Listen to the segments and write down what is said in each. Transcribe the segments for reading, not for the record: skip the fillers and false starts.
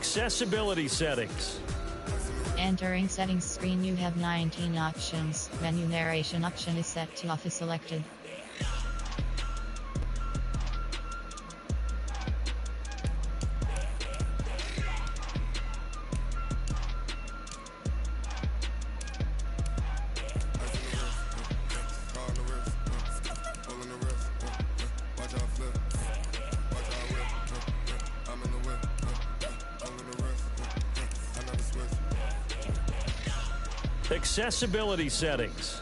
Accessibility settings. Entering settings screen, you have 19 options. Menu narration option is set to off is selected. Accessibility settings.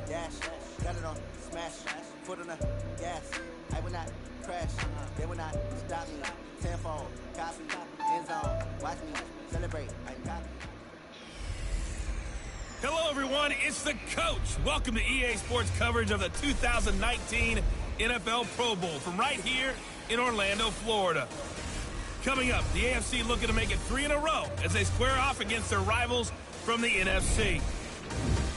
Dash, got it on, smash, foot on the gas. I will not crash, they will not stop me. Tenfold, copy, end zone, watch me celebrate. I'm copy. Hello, everyone. It's the coach. Welcome to EA Sports coverage of the 2019 NFL Pro Bowl from right here in Orlando, Florida. Coming up, the AFC looking to make it 3 in a row as they square off against their rivals from the NFC.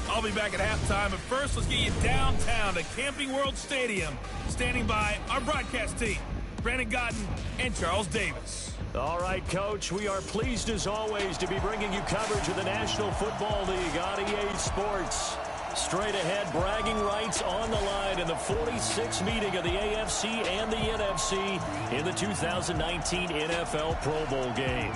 I'll be back at halftime, but first, let's get you downtown to Camping World Stadium. Standing by our broadcast team, Brandon Godden and Charles Davis. All right, Coach, we are pleased as always to be bringing you coverage of the National Football League on EA Sports. Straight ahead, bragging rights on the line in the 46th meeting of the AFC and the NFC in the 2019 NFL Pro Bowl game.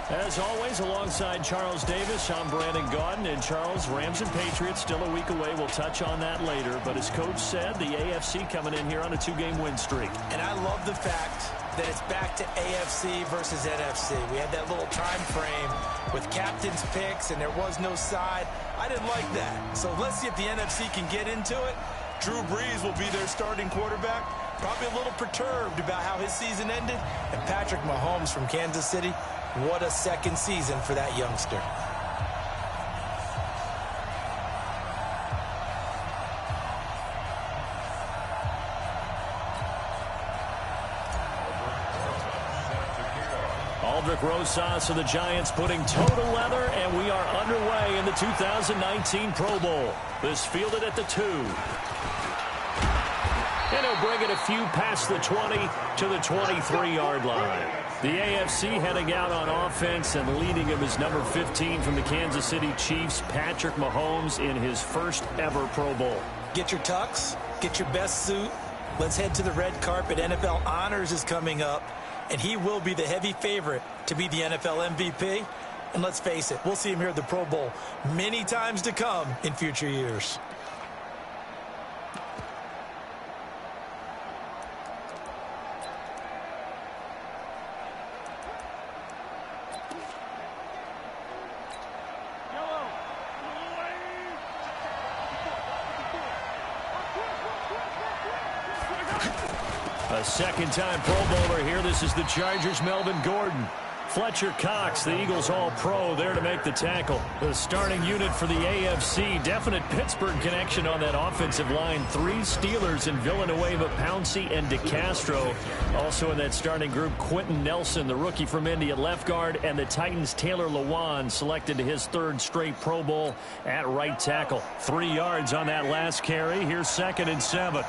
As always, alongside Charles Davis, I'm Brandon Gaudin. And Charles, Rams and Patriots still a week away. We'll touch on that later. But as Coach said, the AFC coming in here on a 2-game win streak. And I love the fact that it's back to AFC versus NFC. We had that little time frame with captain's picks, and there was no side. I didn't like that. So let's see if the NFC can get into it. Drew Brees will be their starting quarterback. Probably a little perturbed about how his season ended. And Patrick Mahomes from Kansas City, what a second season for that youngster. Aldrick Rosas of the Giants putting total leather, and we are underway in the 2019 Pro Bowl. This fielded at the 2. And he'll bring it a few past the 20 to the 23-yard line. The AFC heading out on offense, and leading him is number 15 from the Kansas City Chiefs, Patrick Mahomes, in his first ever Pro Bowl. Get your tux, get your best suit. Let's head to the red carpet. NFL Honors is coming up, and he will be the heavy favorite to be the NFL MVP. And let's face it, we'll see him here at the Pro Bowl many times to come in future years. A second-time Pro Bowler here. This is the Chargers' Melvin Gordon. Fletcher Cox, the Eagles All-Pro, there to make the tackle. The starting unit for the AFC. Definite Pittsburgh connection on that offensive line. 3 Steelers in Villanueva, Pouncey, and DeCastro. Also in that starting group, Quentin Nelson, the rookie from Indy at left guard, and the Titans' Taylor Lewan, selected to his 3rd straight Pro Bowl at right tackle. 3 yards on that last carry. Here's 2nd and 7.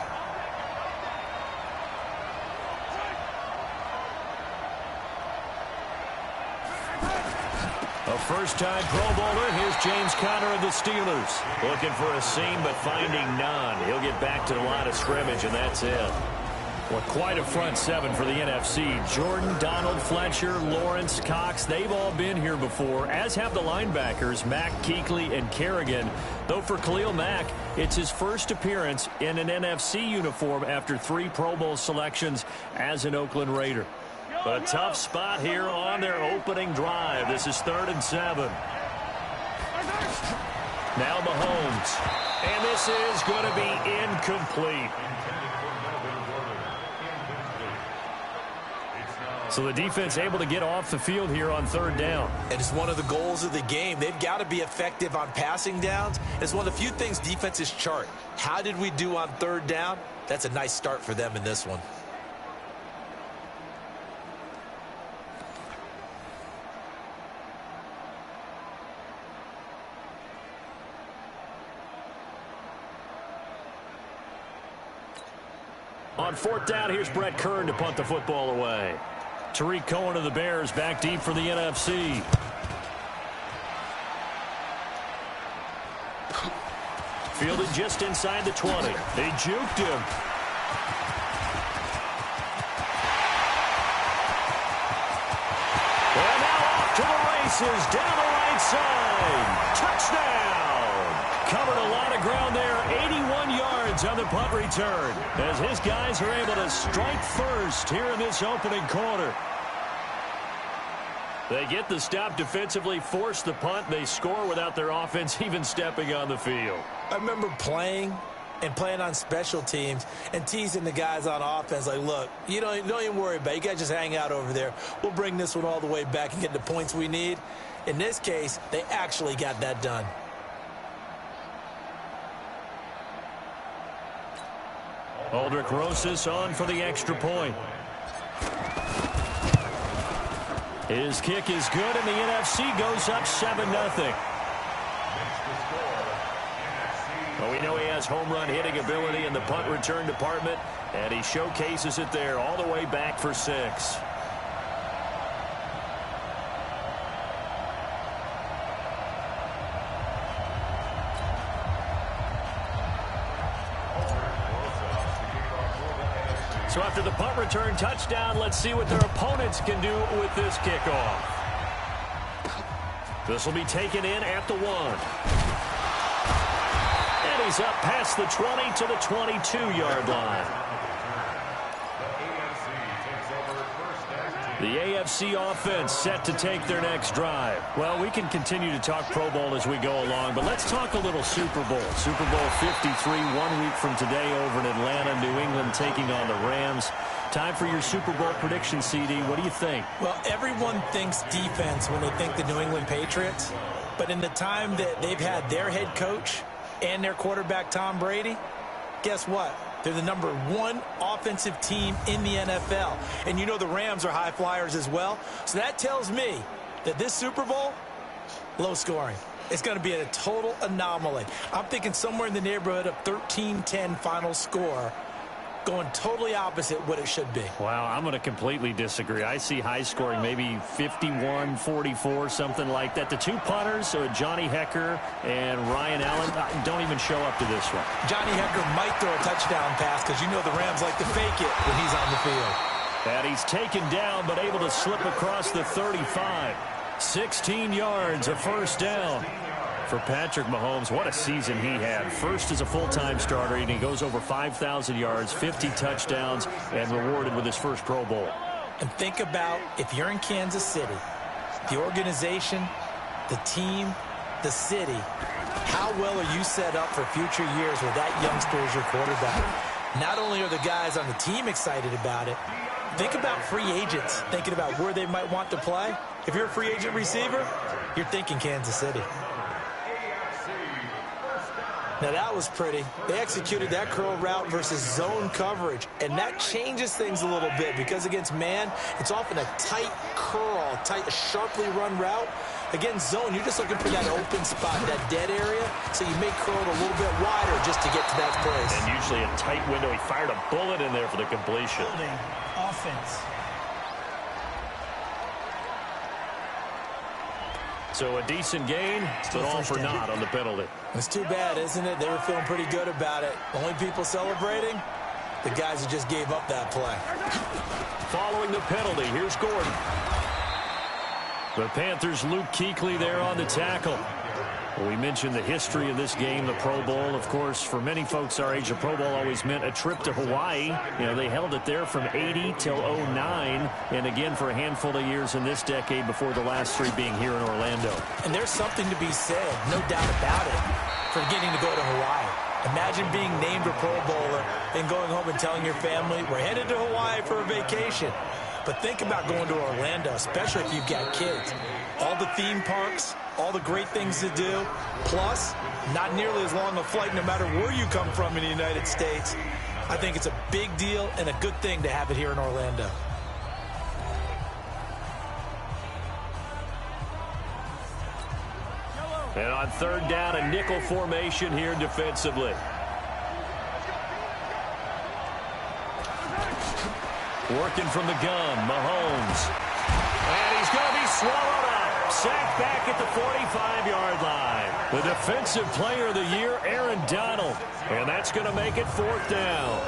A first-time Pro Bowler. Here's James Conner of the Steelers. Looking for a seam, but finding none. He'll get back to the line of scrimmage, and that's it. Well, quite a front seven for the NFC. Jordan, Donald, Fletcher, Lawrence, Cox, they've all been here before, as have the linebackers, Mack, Kuechly, and Kerrigan. Though for Khalil Mack, it's his first appearance in an NFC uniform after 3 Pro Bowl selections as an Oakland Raider. A tough spot here on their opening drive. This is 3rd and 7. Now Mahomes. And this is going to be incomplete. So the defense able to get off the field here on 3rd down. And it's one of the goals of the game. They've got to be effective on passing downs. It's one of the few things defenses chart. How did we do on 3rd down? That's a nice start for them in this one. On 4th down, here's Brett Kern to punt the football away. Tariq Cohen of the Bears back deep for the NFC. Fielded just inside the 20. They juked him. And now off to the races down the right side. Touchdown. Covered a lot of ground there. 81 yards on the punt return as his guys are able to strike first here in this opening quarter. They get the stop defensively, force the punt. They score without their offense even stepping on the field. I remember playing on special teams and teasing the guys on offense like, look, you don't even worry about it. You guys just hang out over there. We'll bring this one all the way back and get the points we need. In this case, they actually got that done. Aldrich Rosas on for the extra point. His kick is good, and the NFC goes up 7-0. Well, we know he has home run hitting ability in the punt return department, and he showcases it there all the way back for 6. So after the punt return touchdown, let's see what their opponents can do with this kickoff. This will be taken in at the 1. And he's up past the 20 to the 22-yard line. The AFC offense set to take their next drive. Well, we can continue to talk Pro Bowl as we go along, but let's talk a little Super Bowl. Super Bowl 53, 1 week from today over in Atlanta, New England taking on the Rams. Time for your Super Bowl prediction, CD. What do you think? Well, everyone thinks defense when they think the New England Patriots, but in the time that they've had their head coach and their quarterback, Tom Brady, guess what? They're the #1 offensive team in the NFL. And you know the Rams are high flyers as well. So that tells me that this Super Bowl, low scoring. It's going to be a total anomaly. I'm thinking somewhere in the neighborhood of 13-10 final score, going totally opposite what it should be. Wow, I'm going to completely disagree. I see high scoring, maybe 51-44, something like that. The 2 punters, Johnny Hecker and Ryan Allen, don't even show up to this one. Johnny Hecker might throw a touchdown pass because you know the Rams like to fake it when he's on the field. And he's taken down but able to slip across the 35. 16 yards, a first down. For Patrick Mahomes, what a season he had. First as a full-time starter, and he goes over 5,000 yards, 50 touchdowns, and rewarded with his first Pro Bowl. And think about if you're in Kansas City, the organization, the team, the city, how well are you set up for future years with that youngster as your quarterback? Not only are the guys on the team excited about it, think about free agents, thinking about where they might want to play. If you're a free agent receiver, you're thinking Kansas City. Now, that was pretty. They executed that curl route versus zone coverage, and that changes things a little bit because against man, it's often a tight curl, a sharply run route. Against zone, you're just looking for that open spot, that dead area, so you may curl it a little bit wider just to get to that place. And usually a tight window. He fired a bullet in there for the completion. Offense. So a decent gain, but all for naught on the penalty. It's too bad, isn't it? They were feeling pretty good about it. Only people celebrating, the guys who just gave up that play. Following the penalty, here's Gordon. The Panthers' Luke Kuechly there on the tackle. We mentioned the history of this game, the Pro Bowl. Of course, for many folks our age, the Pro Bowl always meant a trip to Hawaii. You know, they held it there from 80 till 09, and again for a handful of years in this decade before the last 3 being here in Orlando. And there's something to be said, no doubt about it, for getting to go to Hawaii. Imagine being named a Pro Bowler and going home and telling your family, we're headed to Hawaii for a vacation. But think about going to Orlando, especially if you've got kids. All the theme parks, all the great things to do, plus not nearly as long a flight no matter where you come from in the United States. I think it's a big deal and a good thing to have it here in Orlando. And on third down, a nickel formation here defensively. Working from the gun, Mahomes. And he's going to be swallowed up. Sacked back at the 45-yard line. The defensive player of the year, Aaron Donald. And that's going to make it 4th down.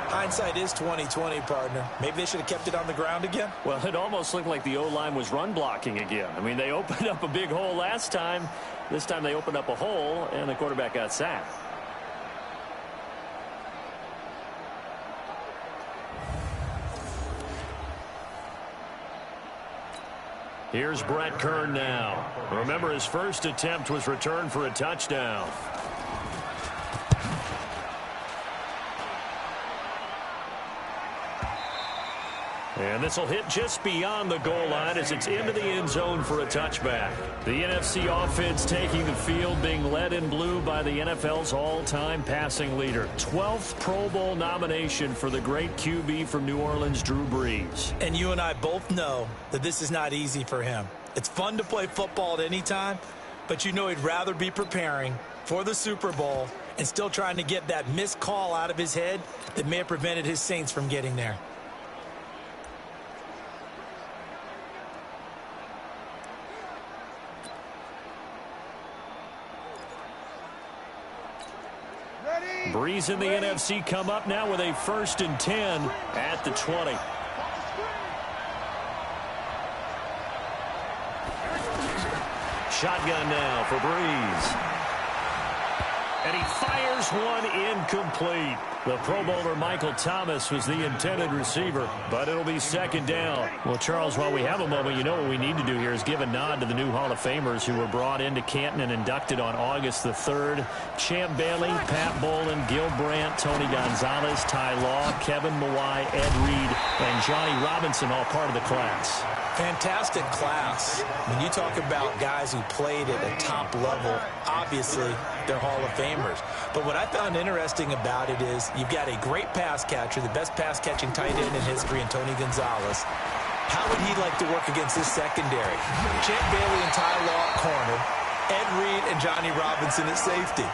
Hindsight is 20/20, partner. Maybe they should have kept it on the ground again. Well, it almost looked like the O-line was run blocking again. I mean, they opened up a big hole last time. This time they opened up a hole, and the quarterback got sacked. Here's Brett Kern now. Remember, his first attempt was returned for a touchdown. And this will hit just beyond the goal line as it's into the end zone for a touchback. The NFC offense taking the field, being led in blue by the NFL's all-time passing leader. 12th Pro Bowl nomination for the great QB from New Orleans, Drew Brees. And you and I both know that this is not easy for him. It's fun to play football at any time, but you know he'd rather be preparing for the Super Bowl and still trying to get that missed call out of his head that may have prevented his Saints from getting there. Brees in the NFC come up now with a 1st and 10 at the 20. Shotgun now for Brees. And he fires one incomplete. The Pro Bowler Michael Thomas was the intended receiver, but it'll be 2nd down. Well, Charles, while we have a moment, you know what we need to do here is give a nod to the new Hall of Famers who were brought into Canton and inducted on August the 3rd. Champ Bailey, Pat Bolin, Gil Brandt, Tony Gonzalez, Ty Law, Kevin Mawai, Ed Reed, and Johnny Robinson, all part of the class. Fantastic class. When you talk about guys who played at a top level, obviously they're Hall of Famers. But what I found interesting about it is you've got a great pass catcher, the best pass-catching tight end in history, in Tony Gonzalez. How would he like to work against his secondary? Champ Bailey and Ty Law at corner, Ed Reed and Johnny Robinson at safety.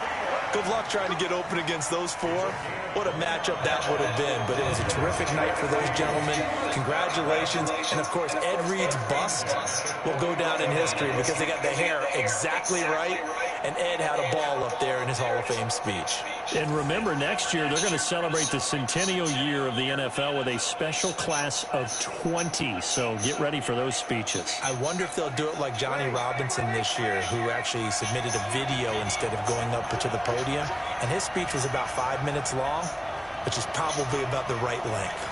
Good luck trying to get open against those 4. What a matchup that would have been. But it was a terrific night for those gentlemen. Congratulations. And, of course, Ed Reed's bust will go down in history because they got the hair exactly right. And Ed had a ball up there in his Hall of Fame speech. And remember, next year they're going to celebrate the centennial year of the NFL with a special class of 20. So get ready for those speeches. I wonder if they'll do it like Johnny Robinson this year, who actually submitted a video instead of going up to the podium. And his speech was about 5 minutes long, which is probably about the right length.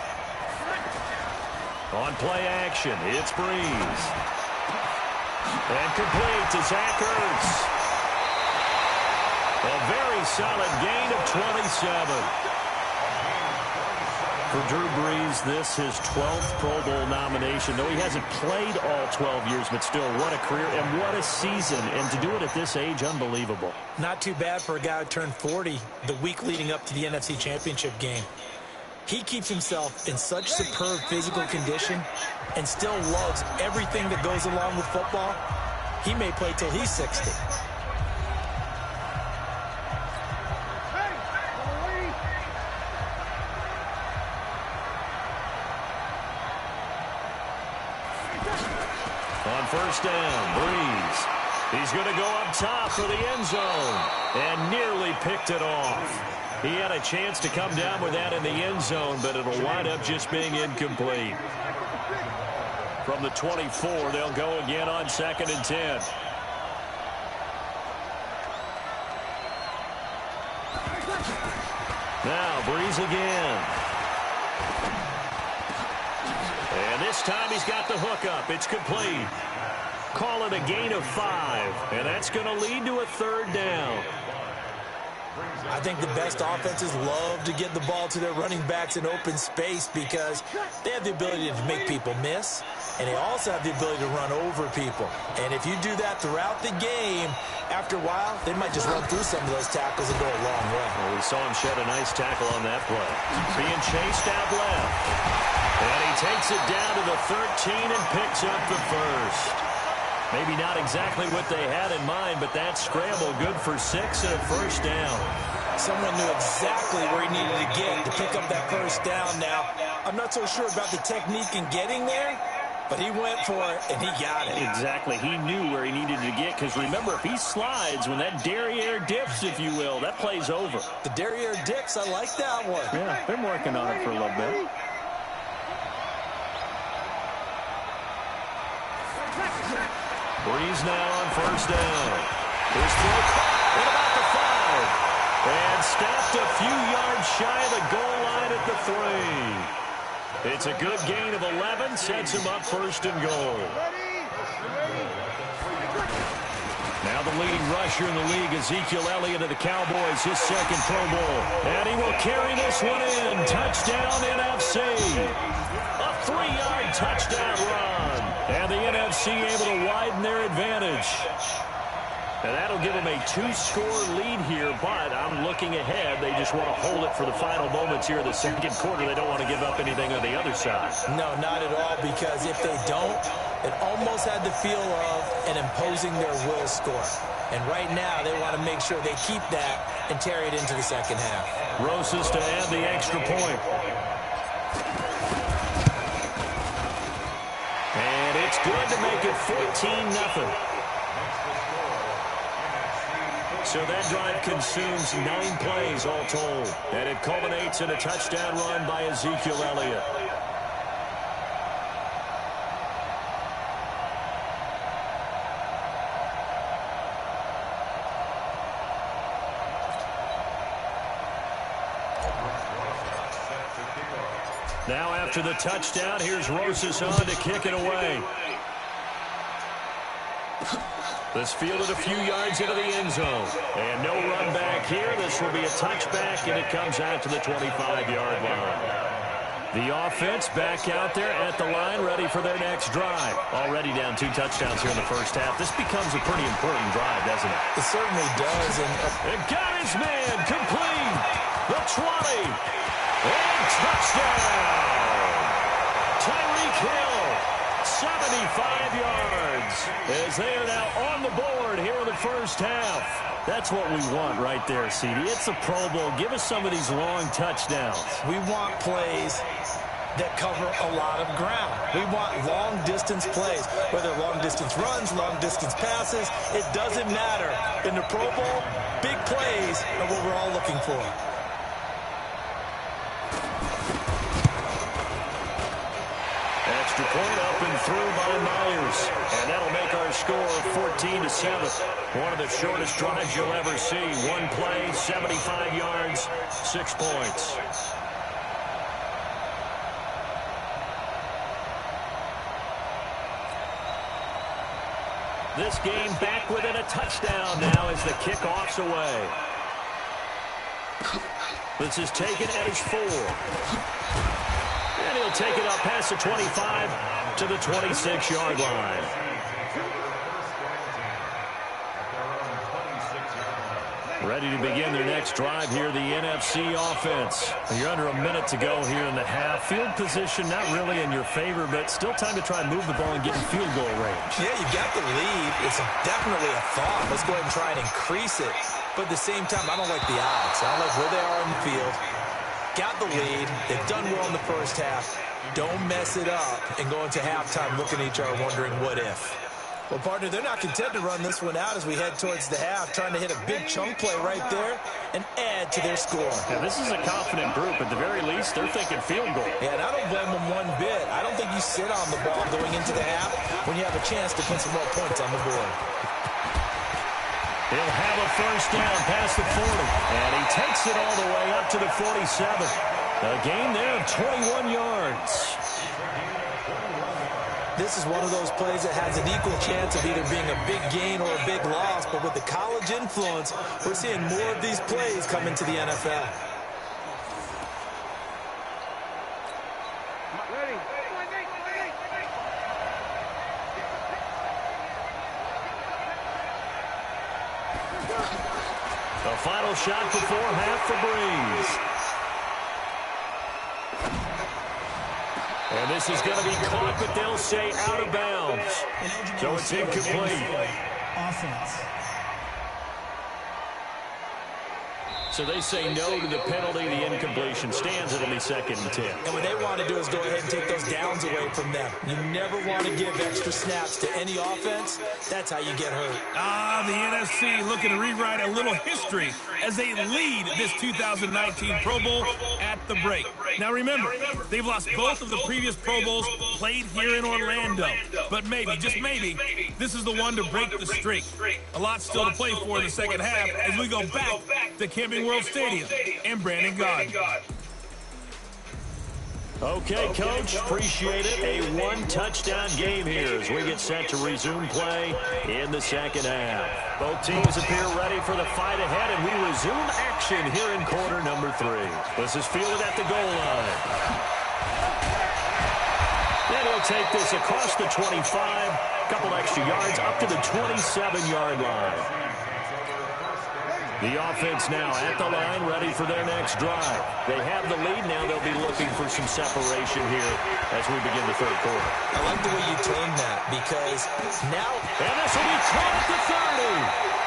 On play action, it's Brees. And complete to Zach Ertz. A very solid gain of 27. For Drew Brees, this his 12th Pro Bowl nomination. Though he hasn't played all 12 years, but still, what a career and what a season. And to do it at this age, unbelievable. Not too bad for a guy who turned 40 the week leading up to the NFC Championship game. He keeps himself in such superb physical condition and still loves everything that goes along with football. He may play till he's 60. On 1st down, Brees. He's going to go up top for the end zone and nearly picked it off. He had a chance to come down with that in the end zone, but it'll wind up just being incomplete. From the 24, they'll go again on 2nd and 10. Now, Breeze again. And this time he's got the hookup. It's complete. Call it a gain of 5, and that's going to lead to a 3rd down. I think the best offenses love to get the ball to their running backs in open space because they have the ability to make people miss, and they also have the ability to run over people. And if you do that throughout the game, after a while, they might just run through some of those tackles and go a long way. Well, we saw him shed a nice tackle on that play. Being chased out left. And he takes it down to the 13 and picks up the 1st. Maybe not exactly what they had in mind, but that scramble good for 6 and a 1st down. Someone knew exactly where he needed to get to pick up that 1st down. Now, I'm not so sure about the technique in getting there, but he went for it, and he got it. Exactly. He knew where he needed to get, because remember, if he slides, when that derriere dips, if you will, that play's over. The derriere dips, I like that one. Yeah, been working on it for a little bit. Breeze now on 1st down. His throw at about the 5. And stopped a few yards shy of the goal line at the 3. It's a good gain of 11. Sets him up 1st and goal. Now the leading rusher in the league, Ezekiel Elliott of the Cowboys, his 2nd Pro Bowl. And he will carry this one in. Touchdown NFC. A 3-yard touchdown run. And the NFC able to widen their advantage. And that'll give them a 2-score lead here, but I'm looking ahead. They just want to hold it for the final moments here in the 2nd quarter. They don't want to give up anything on the other side. No, not at all, because if they don't, it almost had the feel of an imposing their will score. And right now, they want to make sure they keep that and carry it into the 2nd half. Rosas to add the extra point. And it's good to make it 14-0. So that drive consumes 9 plays all told. And it culminates in a touchdown run by Ezekiel Elliott. Now after the touchdown, here's Rosas on to kick it away. This fielded a few yards into the end zone. And no run back here. This will be a touchback, and it comes out to the 25-yard line. The offense back out there at the line, ready for their next drive. Already down 2 touchdowns here in the 1st half. This becomes a pretty important drive, doesn't it? It certainly does. And got his man complete. The 20. And touchdown. Tyreek Hill, 75 yards, as they are now on the board here in the 1st half. That's what we want right there, CD. It's a Pro Bowl. Give us some of these long touchdowns. We want plays that cover a lot of ground. We want long-distance plays, whether long-distance runs, long-distance passes. It doesn't matter. In the Pro Bowl, big plays are what we're all looking for. Extra point up and through by Myers. And that'll make our score 14-7. One of the shortest drives you'll ever see. 1 play, 75 yards, 6 points. This game back within a touchdown now as the kickoff's away. This is taken at his 4. And he'll take it up past the 25 to the 26-yard line. Ready to begin their next drive here, the NFC offense. You're under a minute to go here in the half. Field position not really in your favor, but still time to try and move the ball and get in field goal range. Yeah, you got the lead. It's definitely a thought. Let's go ahead and try and increase it. But at the same time, I don't like the odds. I don't like where they are in the field. Got the lead. They've done well in the 1st half. Don't mess it up and go into halftime looking at each other wondering what if. Well, partner, they're not content to run this one out as we head towards the half, trying to hit a big chunk play right there and add to their score. Yeah, this is a confident group. At the very least, they're thinking field goal. Yeah, and I don't blame them one bit. I don't think you sit on the ball going into the half when you have a chance to put some more points on the board. He'll have a first down past the 40, and he takes it all the way up to the 47. A gain there of 21 yards. This is one of those plays that has an equal chance of either being a big gain or a big loss, but with the college influence, we're seeing more of these plays come into the NFL. The final shot before half for Breeze. And this is going to be caught, but they'll say out of bounds. So it's incomplete. Offense. So they say no to the penalty. The incompletion stands. It'll be 2nd and 10. And what they want to do is go ahead and take those downs away from them. You never want to give extra snaps to any offense. That's how you get hurt. The NFC looking to rewrite a little history as they lead this 2019 Pro Bowl at the break. Now remember, they've lost both of the previous Pro Bowls played here in Orlando. But maybe, just maybe, this is the one to break the streak. A lot still to play for in the second half as we go back to Camping World Stadium and Brandon Gaudin. Okay, Coach, appreciate it. A one-touchdown game here as we get set to resume play in the second half. Both teams appear ready for the fight ahead, and we resume action here in quarter number 3. This is fielded at the goal line. And he'll take this across the 25, a couple extra yards up to the 27-yard line. The offense now at the line, ready for their next drive. They have the lead now. They'll be looking for some separation here as we begin the third quarter. I like the way you termed that because now... And this will be caught at the 30.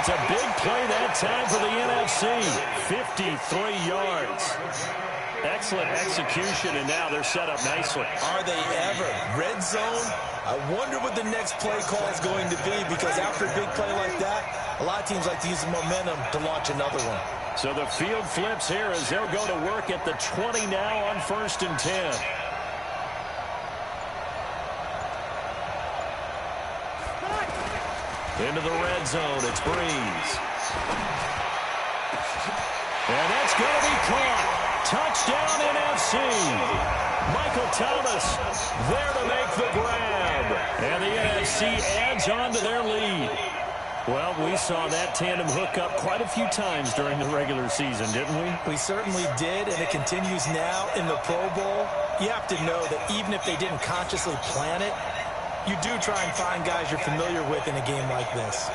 It's a big play that time for the NFC. 53 yards. Excellent execution, and now they're set up nicely. Are they ever? Red zone? I wonder what the next play call is going to be because after a big play like that, a lot of teams like to use the momentum to launch another one. So the field flips here as they'll go to work at the 20 now on 1st and 10. Into the red zone, it's Breeze. And that's going to be caught. Touchdown NFC. Michael Thomas there to make the grab. And the NFC adds on to their lead. Well, we saw that tandem hook up quite a few times during the regular season, didn't we? We certainly did, and it continues now in the Pro Bowl. You have to know that even if they didn't consciously plan it, you do try and find guys you're familiar with in a game like this.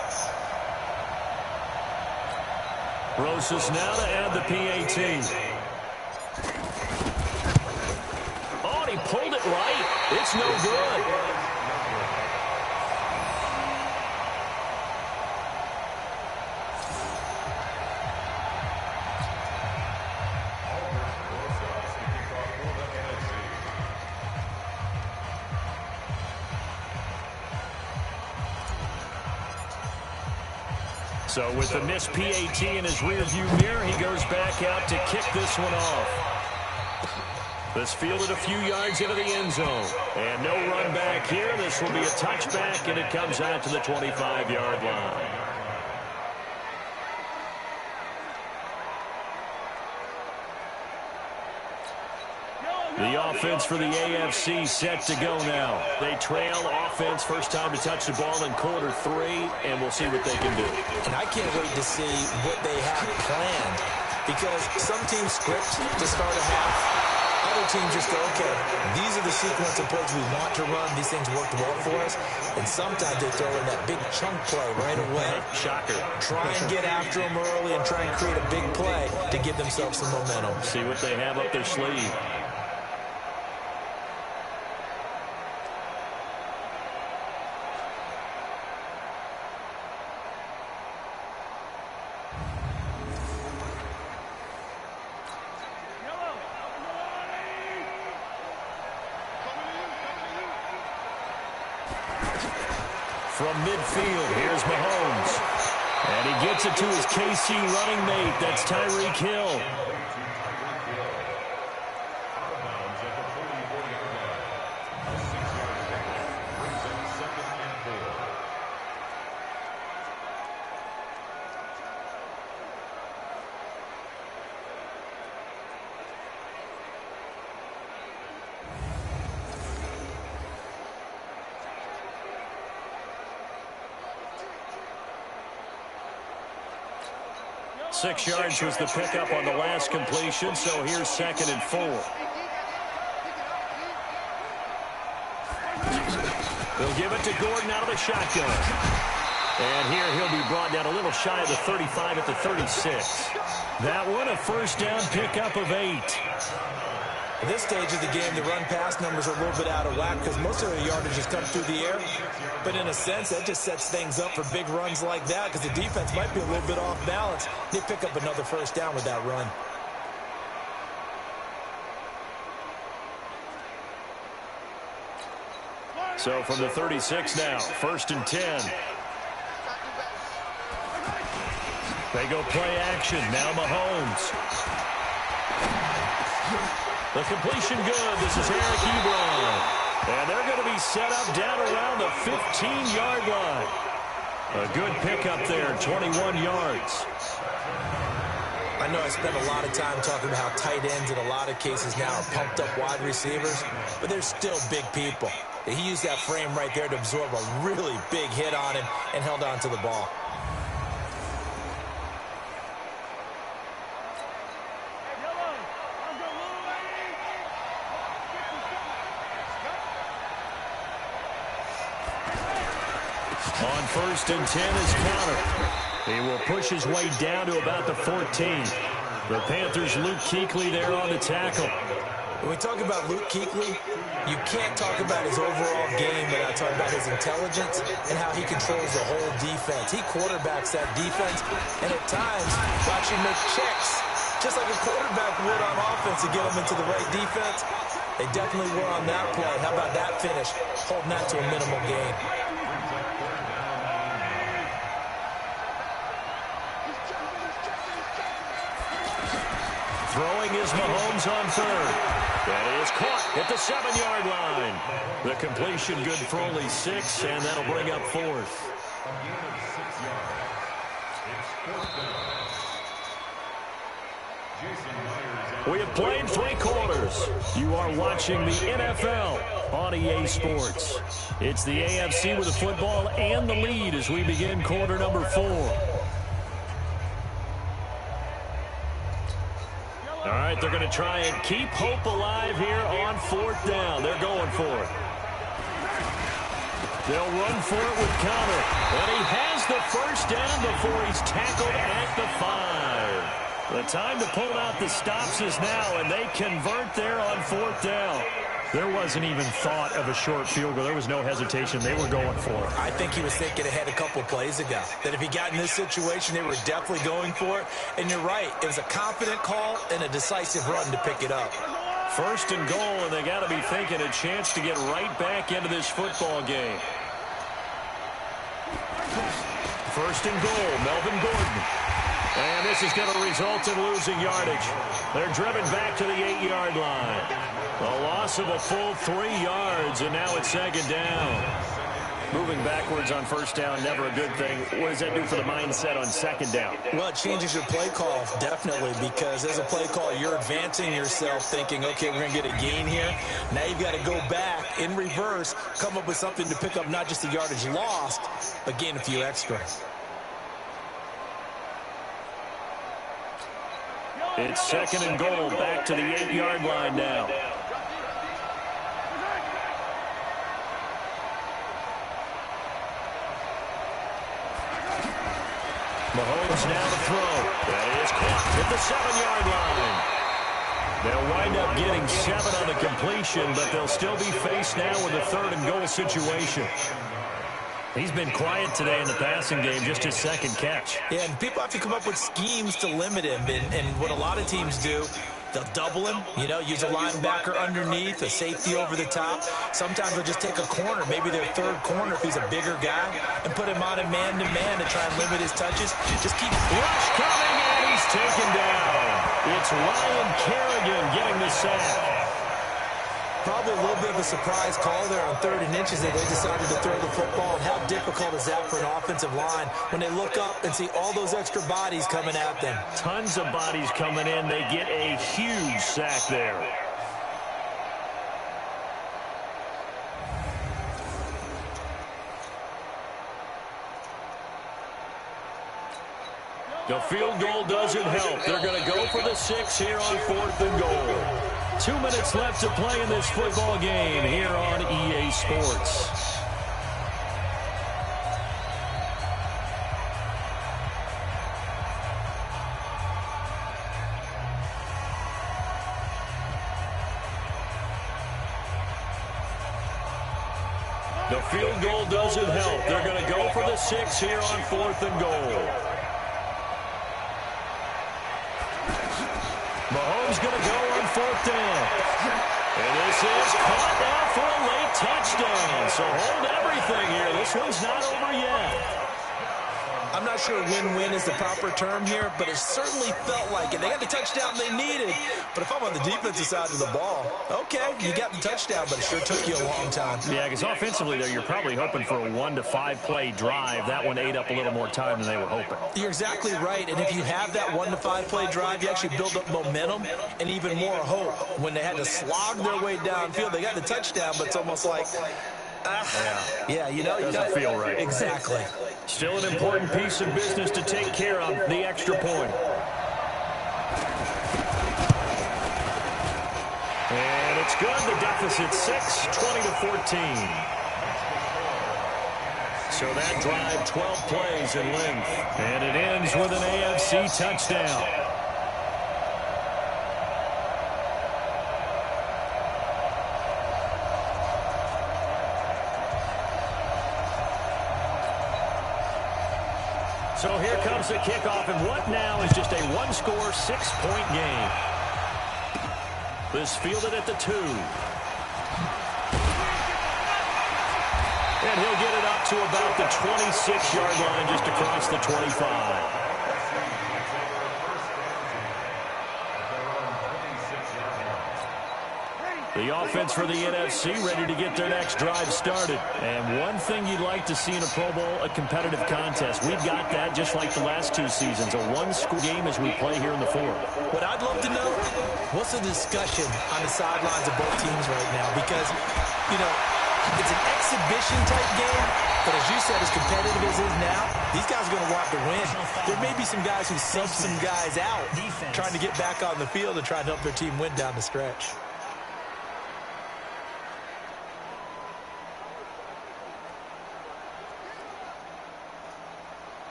Rosas now to add the PAT. Oh, and he pulled it right. It's no good. So with the missed PAT in his rearview mirror, he goes back out to kick this one off. This fielded a few yards into the end zone. And no run back here. This will be a touchback, and it comes out to the 25-yard line. The offense for the AFC set to go now. They trail offense, first time to touch the ball in quarter 3, and we'll see what they can do. And I can't wait to see what they have planned because some teams script to start a half. Other teams just go, okay, these are the sequence of plays we want to run. These things worked well for us. And sometimes they throw in that big chunk play right away. Shocker. Try and get after them early and try and create a big play to give themselves some momentum. See what they have up their sleeve. from midfield. Here's Mahomes. And he gets it to his KC running mate. That's Tyreek Hill. Six yards was the pickup on the last completion, so here's 2nd and 4. They'll give it to Gordon out of the shotgun. And here he'll be brought down a little shy of the 35 at the 36. That one a first down pickup of 8. At this stage of the game, the run-pass numbers are a little bit out of whack because most of the yardage has come through the air. But in a sense, that just sets things up for big runs like that because the defense might be a little bit off balance. They pick up another first down with that run. So from the 36 now, 1st and 10. They go play action. Now Mahomes. The completion good. This is Eric Ebron. And they're going to be set up down around the 15-yard line. A good pickup there, 21 yards. I know I spent a lot of time talking about how tight ends in a lot of cases now are pumped up wide receivers, but they're still big people. He used that frame right there to absorb a really big hit on him and held on to the ball. On 1st and 10 is Connor. He will push his way down to about the 14. The Panthers' Luke Kuechly there on the tackle. When we talk about Luke Kuechly, you can't talk about his overall game without talking about his intelligence and how he controls the whole defense. He quarterbacks that defense, and at times will actually make checks, just like a quarterback would on offense to get them into the right defense. They definitely were on that play. How about that finish, holding that to a minimal gain. Throwing is Mahomes on 3rd. That is caught at the 7-yard line. The completion good for only 6, and that'll bring up 4th. We have played 3 quarters. You are watching the NFL on EA Sports. It's the AFC with the football and the lead as we begin quarter number 4. All right, they're going to try and keep hope alive here on 4th down. They're going for it. They'll run for it with Connor. And he has the first down before he's tackled at the 5. The time to pull out the stops is now, and they convert there on 4th down. There wasn't even thought of a short field goal. There was no hesitation. They were going for it. I think he was thinking ahead a couple plays ago, that if he got in this situation, they were definitely going for it. And you're right. It was a confident call and a decisive run to pick it up. 1st and goal, and they got to be thinking a chance to get right back into this football game. 1st and goal, Melvin Gordon. And this is going to result in losing yardage. They're driven back to the 8-yard line. A loss of a full 3 yards, and now it's 2nd down. Moving backwards on 1st down, never a good thing. What does that do for the mindset on 2nd down? Well, it changes your play call, definitely, because as a play call, you're advancing yourself thinking, okay, we're going to get a gain here. Now you've got to go back in reverse, come up with something to pick up not just the yardage lost, but gain a few extra. It's 2nd and goal, back to the 8-yard line now. Mahomes now to throw. That is caught at the 7-yard line. They'll wind up getting 7 on the completion, but they'll still be faced now with a 3rd and goal situation. He's been quiet today in the passing game, just his 2nd catch. Yeah, and people have to come up with schemes to limit him. And what a lot of teams do They'll double him, use a linebacker underneath, a safety over the top. Sometimes they'll just take a corner, maybe their third corner if he's a bigger guy, and put him on a man-to-man to try and limit his touches. Just keep... Rush coming, and he's taken down. It's Ryan Kerrigan getting the sack. Probably a little bit of a surprise call there on 3rd and inches that they decided to throw the football. And how difficult is that for an offensive line when they look up and see all those extra bodies coming at them? Tons of bodies coming in. They get a huge sack there. The field goal doesn't help. They're going to go for the 6 here on 4th and goal. 2 minutes left to play in this football game here on EA Sports. The field goal doesn't help. They're going to go for the 6 here on 4th and goal. Mahomes going to go on 4th down. And this is caught now for a late touchdown. So hold everything here. This one's not over yet. I'm not sure win-win is the proper term here, but it certainly felt like it. They got the touchdown they needed. But if I'm on the defensive side of the ball, okay, you got the touchdown, but it sure took you a long time. Yeah, because offensively there, you're probably hoping for a 1 to 5 play drive. That one ate up a little more time than they were hoping. You're exactly right. And if you have that 1 to 5 play drive, you actually build up momentum and even more hope. When they had to slog their way downfield, they got the touchdown, but it's almost like, doesn't feel right. Exactly. Still an important piece of business to take care of, the extra point. And it's good. The deficit 6, 20-14. So that drive, 12 plays in length. And it ends with an AFC touchdown. So here comes the kickoff, and what now is just a one-score, 6-point game. This fielded at the 2. And he'll get it up to about the 26-yard line, just across the 25. The offense for the NFC ready to get their next drive started. And one thing you'd like to see in a Pro Bowl, a competitive contest. We've got that just like the last 2 seasons, a one-score game as we play here in the 4th. What I'd love to know, what's the discussion on the sidelines of both teams right now? Because, it's an exhibition-type game, but as you said, as competitive as it is now, these guys are going to want to win. There may be some guys who sub some guys out, trying to get back on the field and try to help their team win down the stretch.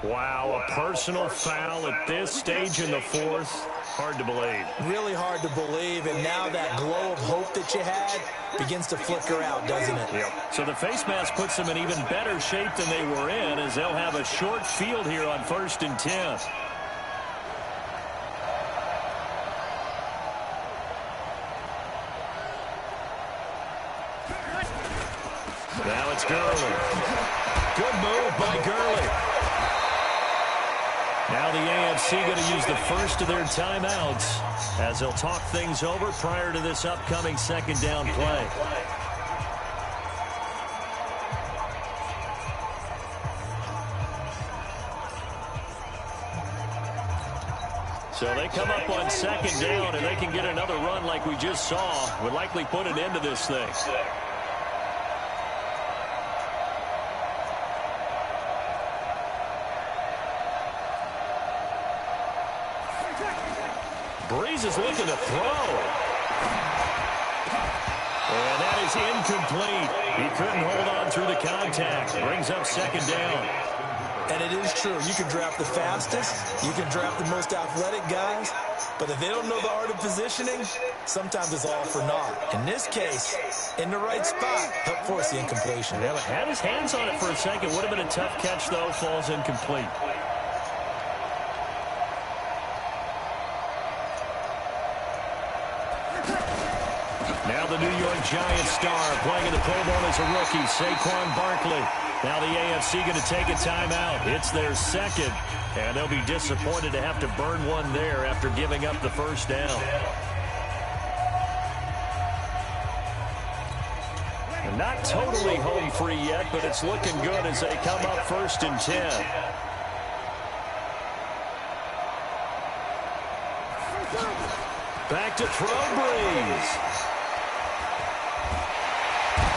Wow, a personal foul at this stage in the 4th. Hard to believe. Really hard to believe, and now that glow of hope that you had begins to flicker out, doesn't it? Yep. So the face mask puts them in even better shape than they were in, as they'll have a short field here on 1st and 10. Now it's Gurley. Good move by Gurley. Now the AFC going to use the first of their timeouts as they'll talk things over prior to this upcoming 2nd down play. So they come up on 2nd down, and they can get another run like we just saw. Would likely put an end to this thing. Breeze is looking to throw. And that is incomplete. He couldn't hold on through the contact. Brings up 2nd down. And it is true. You can draft the fastest. You can draft the most athletic guys. But if they don't know the art of positioning, sometimes it's all for naught. In this case, in the right spot, help force the incompletion. Yeah, had his hands on it for a second. Would have been a tough catch, though. Falls incomplete. Giant star playing in the Pro Bowl as a rookie, Saquon Barkley. Now the AFC going to take a timeout. It's their second, and they'll be disappointed to have to burn one there after giving up the first down. Not totally home free yet, but it's looking good as they come up 1st and 10. Back to throw, Breeze.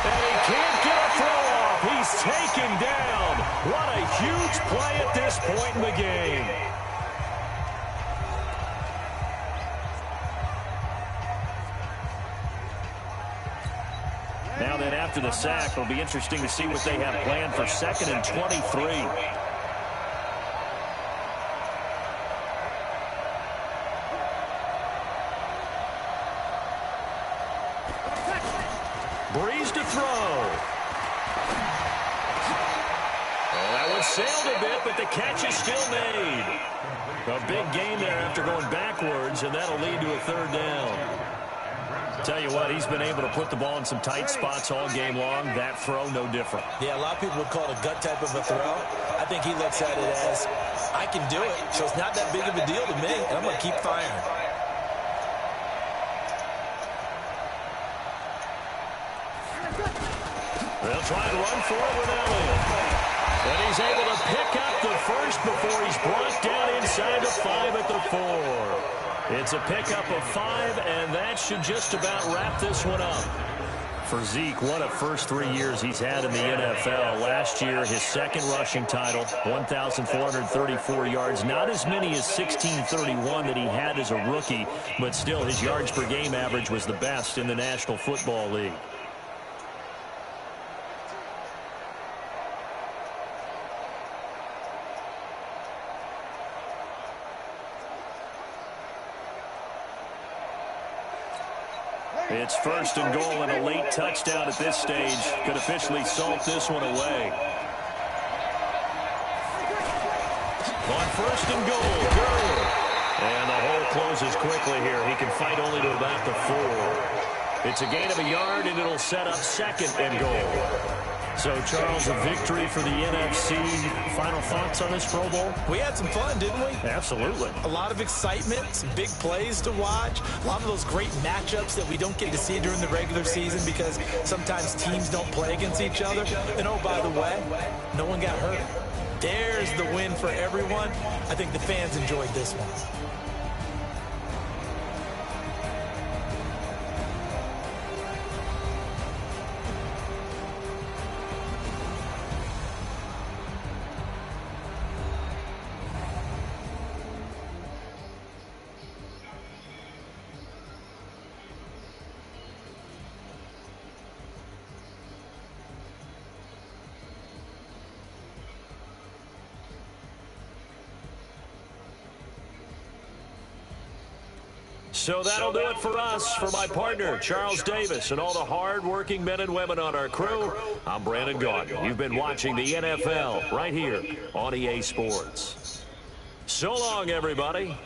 And he can't get a throw off. He's taken down. What a huge play at this point in the game. Now then, after the sack, it'll be interesting to see what they have planned for 2nd and 23. Breeze to throw. Oh, that one sailed a bit, but the catch is still made. A big gain there after going backwards, and that'll lead to a 3rd down. Tell you what, he's been able to put the ball in some tight spots all game long. That throw, no different. Yeah, a lot of people would call it a gut type of a throw. I think he looks at it as, I can do it, so it's not that big of a deal to me, and I'm going to keep firing. They'll try and run for it with Elliott. And he's able to pick up the first before he's brought down inside the 5 at the 4. It's a pickup of 5, and that should just about wrap this one up. For Zeke, what a first 3 years he's had in the NFL. Last year, his 2nd rushing title, 1,434 yards. Not as many as 1,631 that he had as a rookie, but still his yards per game average was the best in the National Football League. It's 1st and goal, and a late touchdown at this stage could officially salt this one away. On 1st and goal, Gurley. And the hole closes quickly here. He can fight only to about the 4. It's a gain of a yard, and it'll set up 2nd and goal. So, Charles, a victory for the NFC. Final thoughts on this Pro Bowl? We had some fun, didn't we? Absolutely. A lot of excitement, some big plays to watch, a lot of those great matchups that we don't get to see during the regular season because sometimes teams don't play against each other. And, oh, by the way, no one got hurt. There's the win for everyone. I think the fans enjoyed this one. So that'll do it for us. For my partner, Charles Davis, and all the hard-working men and women on our crew, I'm Brandon Gaudin. You've been watching the NFL right here on EA Sports. So long, everybody.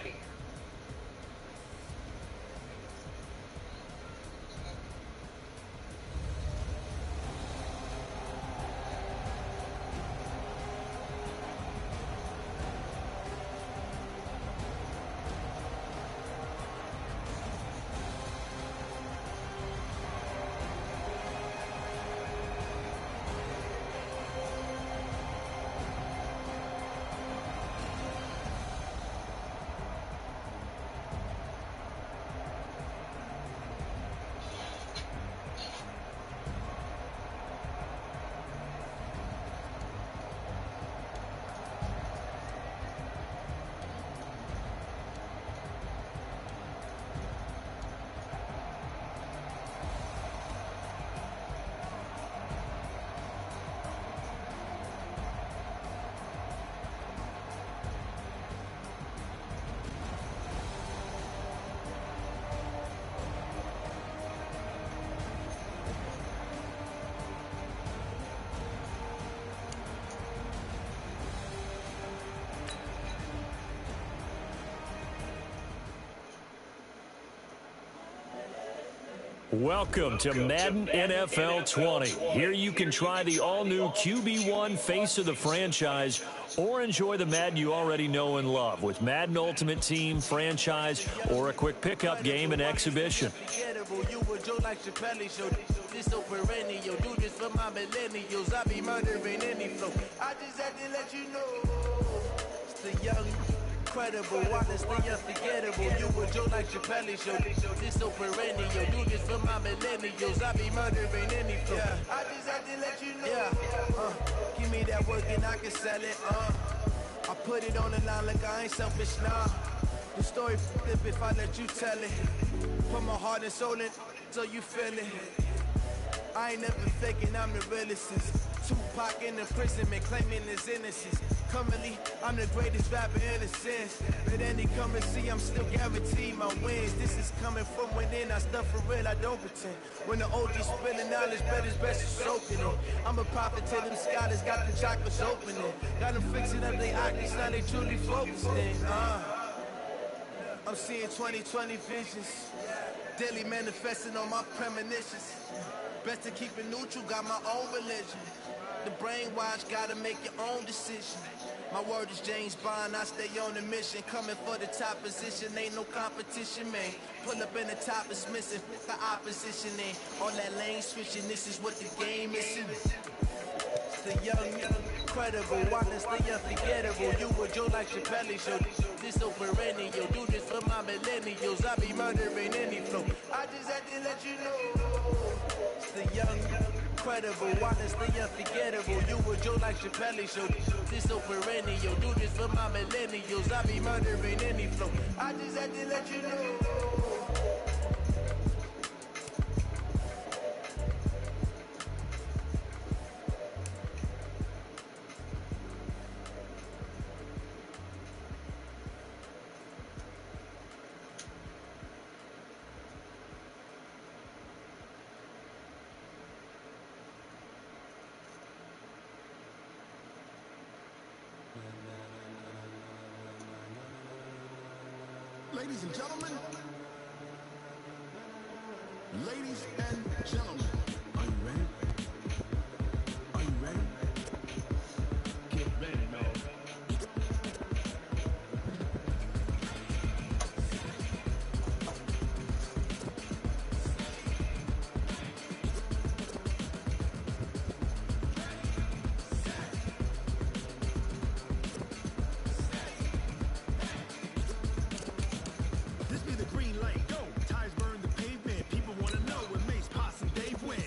Welcome to Madden NFL 20. Here you can try the all-new QB1 face of the franchise or enjoy the Madden you already know and love with Madden Ultimate Team, franchise, or a quick pickup game and exhibition. Incredible, honestly unforgettable. You were Joe like Chappelle show. This so perennial. Do this for my millennials. I be murdering any flow. Yeah. I just had to let you know. Yeah. Give me that work and I can sell it. I put it on the line like I ain't selfish now. The story flip if I let you tell it. Put my heart and soul in so you feel it. I ain't never faking, I'm the realest since Tupac in imprisonment, claiming his innocence. Currently, I'm the greatest rapper in a sense. But any come and see, I'm still guaranteed my wins. This is coming from within, I stuff for real, I don't pretend. When the OG spilling knowledge, bet it's best to soak in it. I'm a prophet to them scholars, got the chakras opening. Got them fixing up their optics, now they truly focusing. I'm seeing 2020 visions. Daily manifesting on my premonitions. Best to keep it neutral, got my own religion. The brainwash, gotta make your own decision. My word is James Bond, I stay on the mission. Coming for the top position, ain't no competition, man. Pull up in the top is missing, the opposition ain't. All that lane switching, this is what the game is. The young, incredible, honestly unforgettable. You were Joe like Chappelle show. This so perennial, do this for my millennials. I be murdering any flow. I just had to let you know. The young, incredible, honestly unforgettable. You were Joe like Chappelle show. This so perennial, do this for my millennials. I be murdering any flow. I just had to let you know. Ladies and gentlemen, ladies and gentlemen, are you ready? Are you ready? Get ready, man. This be the green light, go. Tires burn the pavement. People wanna know when Mace, Posse, Dave went.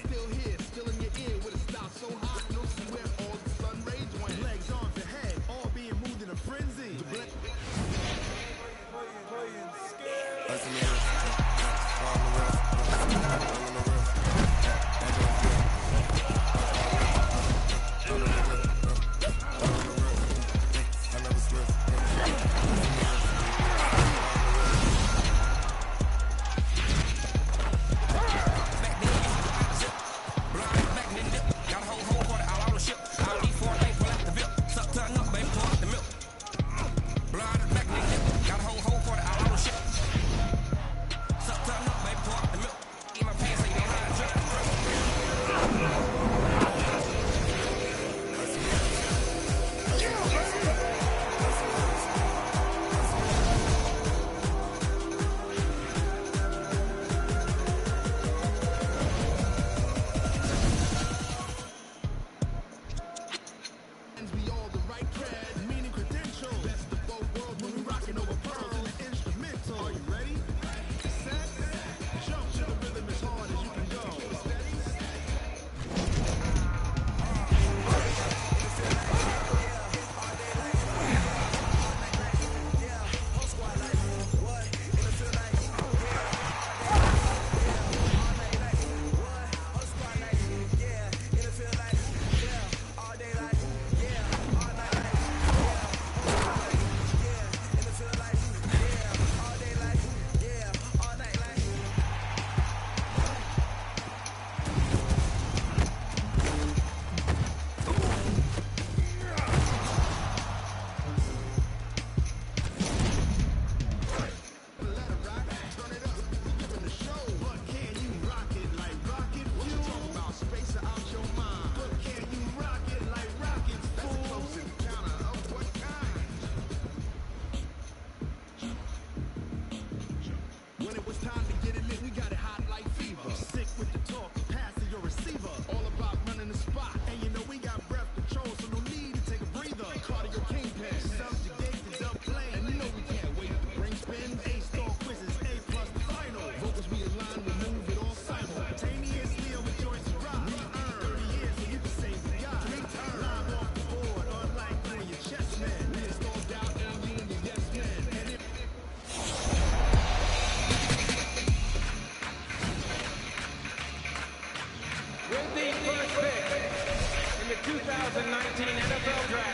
2019 NFL Draft.